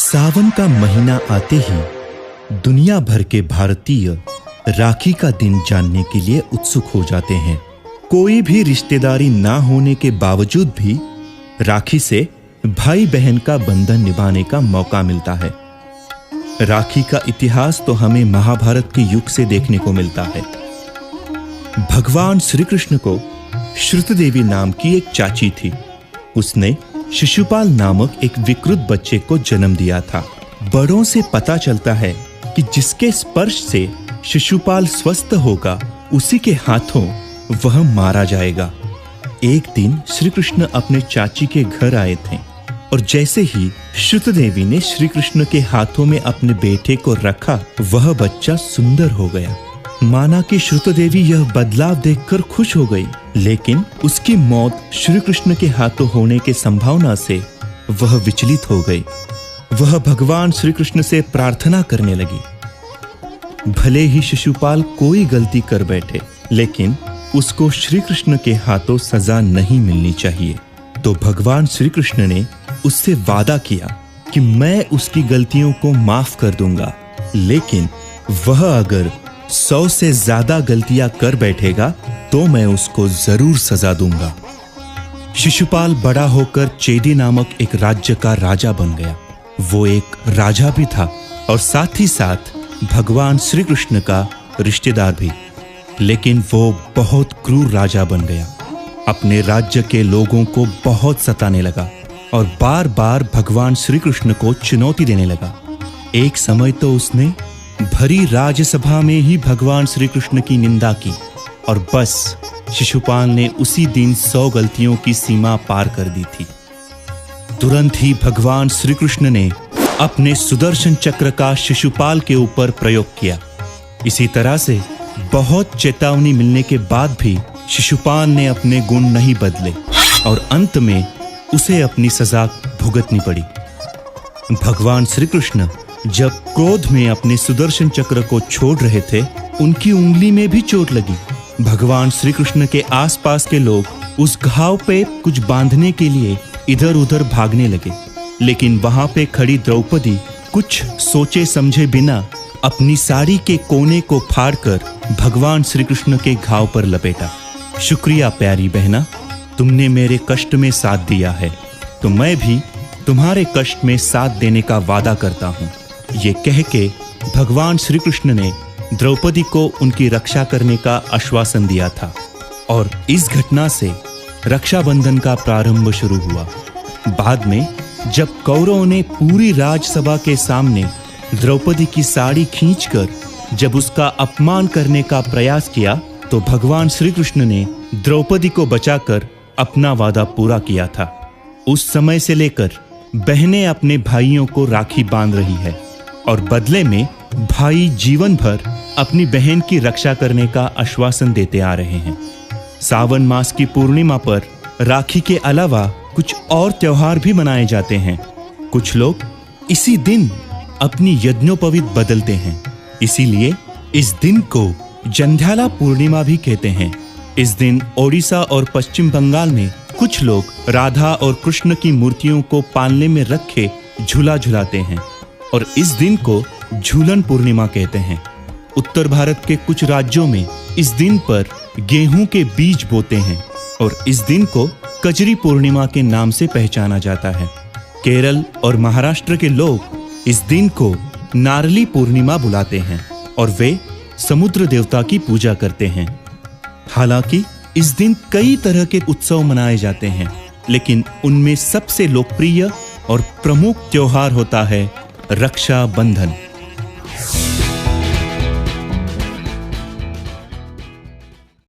सावन का महीना आते ही दुनिया भर के भारतीय राखी का दिन जानने के लिए उत्सुक हो जाते हैं। कोई भी रिश्तेदारी ना होने के बावजूद भी राखी से भाई बहन का बंधन निभाने का मौका मिलता है। राखी का इतिहास तो हमें महाभारत के युग से देखने को मिलता है। भगवान श्री कृष्ण को श्रुतदेवी नाम की एक चाची थी। उसने शिशुपाल नामक एक विकृत बच्चे को जन्म दिया था। बड़ों से पता चलता है कि जिसके स्पर्श से शिशुपाल स्वस्थ होगा उसी के हाथों वह मारा जाएगा। एक दिन श्री कृष्ण अपने चाची के घर आए थे और जैसे ही श्रुतदेवी ने श्री कृष्ण के हाथों में अपने बेटे को रखा, वह बच्चा सुंदर हो गया। माना कि श्रुतदेवी यह बदलाव देखकर खुश हो गई, लेकिन उसकी मौत श्री कृष्ण के हाथों होने की संभावना से वह विचलित हो गई। वह भगवान श्री कृष्ण से प्रार्थना करने लगी। भले ही शिशुपाल कोई गलती कर बैठे, लेकिन उसको श्री कृष्ण के हाथों सजा नहीं मिलनी चाहिए। तो भगवान श्री कृष्ण ने उससे वादा किया कि मैं उसकी गलतियों को माफ कर दूंगा, लेकिन वह अगर 100 से ज्यादा गलतियां कर बैठेगा तो मैं उसको जरूर सजा दूंगा। शिशुपाल बड़ा होकर चेदी नामक एक राज्य का राजा बन गया। वो एक राजा भी था और साथ ही साथ भगवान श्री कृष्ण का रिश्तेदार भी। लेकिन वो बहुत क्रूर राजा बन गया। अपने राज्य के लोगों को बहुत सताने लगा और बार बार भगवान श्री कृष्ण को चुनौती देने लगा। एक समय तो उसने भरी राज्यसभा में ही भगवान श्री कृष्ण की निंदा की और बस शिशुपाल ने उसी दिन 100 गलतियों की सीमा पार कर दी थी। तुरंत ही भगवान श्री कृष्ण ने अपने सुदर्शन चक्र का शिशुपाल के ऊपर प्रयोग किया। इसी तरह से बहुत चेतावनी मिलने के बाद भी शिशुपाल ने अपने गुण नहीं बदले और अंत में उसे अपनी सजा भुगतनी पड़ी। भगवान श्री कृष्ण जब क्रोध में अपने सुदर्शन चक्र को छोड़ रहे थे, उनकी उंगली में भी चोट लगी। भगवान श्री कृष्ण के आसपास के लोग उस घाव पे कुछ बांधने के लिए इधर उधर भागने लगे, लेकिन वहां पे खड़ी द्रौपदी कुछ सोचे समझे बिना अपनी साड़ी के कोने को फाड़कर भगवान श्री कृष्ण के घाव पर लपेटा। शुक्रिया प्यारी बहना, तुमने मेरे कष्ट में साथ दिया है, तो मैं भी तुम्हारे कष्ट में साथ देने का वादा करता हूँ। ये कह के भगवान श्री कृष्ण ने द्रौपदी को उनकी रक्षा करने का आश्वासन दिया था और इस घटना से रक्षाबंधन का प्रारंभ शुरू हुआ। बाद में जब कौरवों ने पूरी राजसभा के सामने द्रौपदी की साड़ी खींचकर जब उसका अपमान करने का प्रयास किया, तो भगवान श्री कृष्ण ने द्रौपदी को बचाकर अपना वादा पूरा किया था। उस समय से लेकर बहनें अपने भाइयों को राखी बांध रही है और बदले में भाई जीवन भर अपनी बहन की रक्षा करने का आश्वासन देते आ रहे हैं। सावन मास की पूर्णिमा पर राखी के अलावा कुछ और त्योहार भी मनाए जाते हैं। कुछ लोग इसी दिन अपनी यज्ञोपवीत बदलते हैं, इसीलिए इस दिन को जंध्याला पूर्णिमा भी कहते हैं। इस दिन ओडिशा और पश्चिम बंगाल में कुछ लोग राधा और कृष्ण की मूर्तियों को पालने में रखे झूला झुलाते हैं और इस दिन को झूलन पूर्णिमा कहते हैं। उत्तर भारत के कुछ राज्यों में इस दिन पर गेहूं के बीज बोते हैं और इस दिन को कजरी पूर्णिमा के नाम से पहचाना जाता है। केरल और महाराष्ट्र के लोग इस दिन को नारली पूर्णिमा बुलाते हैं और वे समुद्र देवता की पूजा करते हैं। हालांकि इस दिन कई तरह के उत्सव मनाए जाते हैं, लेकिन उनमें सबसे लोकप्रिय और प्रमुख त्योहार होता है रक्षाबंधन।